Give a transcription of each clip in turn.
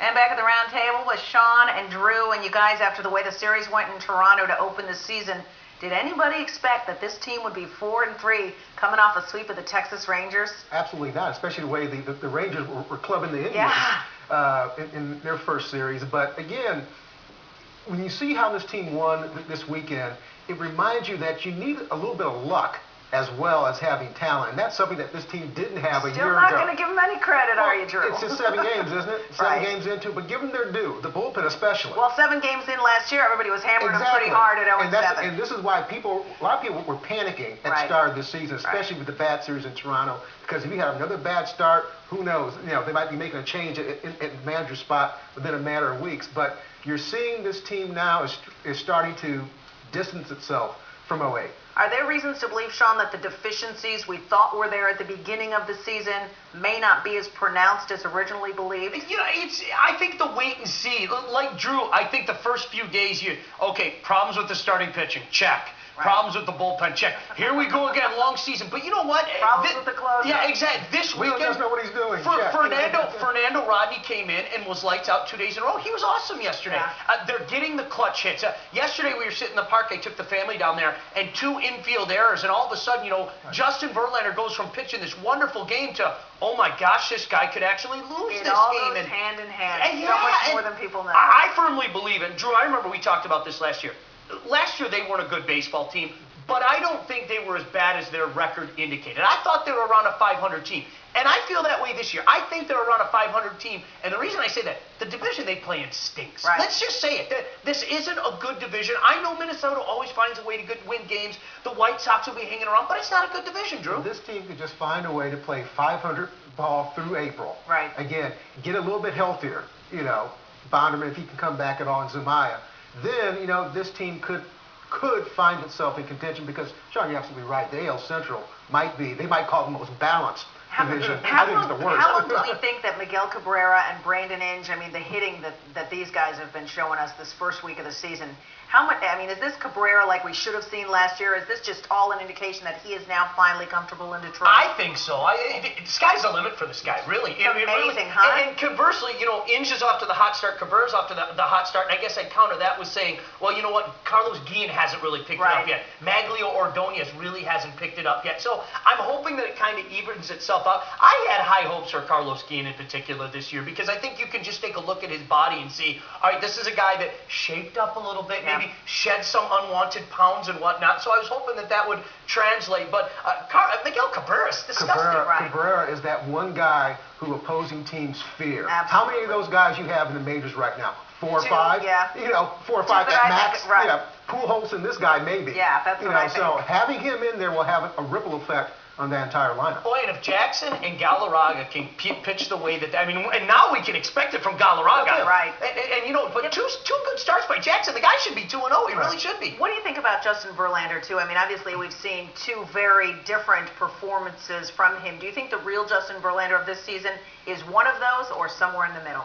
And back at the round table with Sean and Drew, and you guys, after the way the series went in Toronto to open the season, did anybody expect that this team would be 4-3 coming off a sweep of the Texas Rangers? Absolutely not, especially the way the Rangers were clubbing the Indians in their first series. But again, when you see how this team won this weekend, it reminds you that you need a little bit of luck as well as having talent. And that's something that this team didn't have a year ago. Still not going to give them any credit, are you, Drew? It's just 7 games, isn't it? Seven games into, but give them their due, the bullpen especially. Well, 7 games in last year, everybody was hammering them pretty hard at 0-7. And this is why a lot of people were panicking at the start of this season, especially with the bad series in Toronto, because if you have another bad start, who knows? You know, they might be making a change at the manager spot within a matter of weeks. But you're seeing this team now is starting to distance itself from 08. Are there reasons to believe, Sean, that the deficiencies we thought were there at the beginning of the season may not be as pronounced as originally believed? You know, I think the wait and see. Like Drew, I think the first few days, problems with the starting pitching, check. Problems with the bullpen, check. Here we go again, long season. But you know what? Problems with the closer. Yeah, exactly. This weekend, doesn't know what he's doing. Fernando Rodney came in and was lights out 2 days in a row. He was awesome yesterday. Yeah. They're getting the clutch hits. Yesterday we were sitting in the park. I took the family down there, and 2 infield errors, and all of a sudden, Justin Verlander goes from pitching this wonderful game to, oh my gosh, this guy could actually lose this game. And hand in hand. So much more than people know. I firmly believe it. Drew, I remember we talked about this last year. Last year, they weren't a good baseball team, but I don't think they were as bad as their record indicated. I thought they were around a 500 team, and I feel that way this year. I think they're around a 500 team, and the reason I say that, the division they play in stinks. Let's just say it. This isn't a good division. I know Minnesota always finds a way to win games. The White Sox will be hanging around, but it's not a good division, Drew. This team could just find a way to play 500 ball through April. Right. Again, get a little bit healthier. Bonderman, if he can come back at all, and Zumaya. Then, this team could find itself in contention because, Sean, you're absolutely right. The AL Central they might call it the most balanced division. I think it's the worst. How long do we think that Miguel Cabrera and Brandon Inge, the hitting that these guys have been showing us this first week of the season, how much, is this Cabrera like we should have seen last year? Is this just all an indication that he is now finally comfortable in Detroit? I think so. The sky's the limit for this guy, really. It's amazing, huh? And conversely, Inge is off to the hot start, Cabrera's off to the hot start, and I guess I'd counter that with saying, well, you know what, Carlos Guillen hasn't really picked it up yet. Maglio Ordonez really hasn't picked it up yet. So I'm hoping that it kind of evens itself out. I had high hopes for Carlos Guillen in particular this year because I think you can just take a look at his body and see, all right, this is a guy that shaped up a little bit, maybe shed some unwanted pounds and whatnot. So I was hoping that would translate. But Miguel Cabrera is disgusting. Cabrera is that one guy who opposing teams fear. Absolutely. How many of those guys you have in the majors right now? 4 or 5? Yeah. 4 or 5 at max. Pujols and this guy maybe. Yeah, that's what I think. So having him in there will have a ripple effect on the entire lineup. Boy, and if Jackson and Galarraga can pitch the way that, and now we can expect it from Galarraga. Right. But two good starts by Jackson. The guy should be 2-0. He really should be. What do you think about Justin Verlander, too? Obviously we've seen 2 very different performances from him. Do you think the real Justin Verlander of this season is one of those or somewhere in the middle?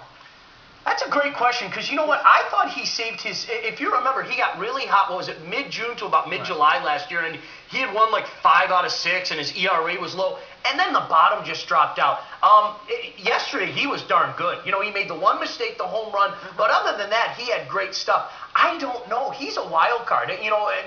That's a great question, because you know what? I thought he saved his, if you remember, he got really hot, mid-June to about mid-July last year, and he had won like 5 out of 6, and his ERA was low, and then the bottom just dropped out. Yesterday, he was darn good. He made the one mistake, the home run, but other than that, he had great stuff. I don't know. He's a wild card.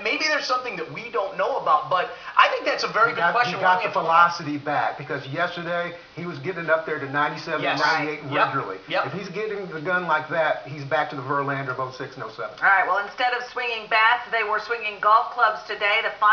Maybe there's something that we don't know about, but I think that's a very good question. He got the velocity back, because yesterday, he was getting it up there to 97, 98 regularly. If he's getting the gun like that, he's back to the Verlander of 06 and 07. All right, well, instead of swinging bats, they were swinging golf clubs today. The final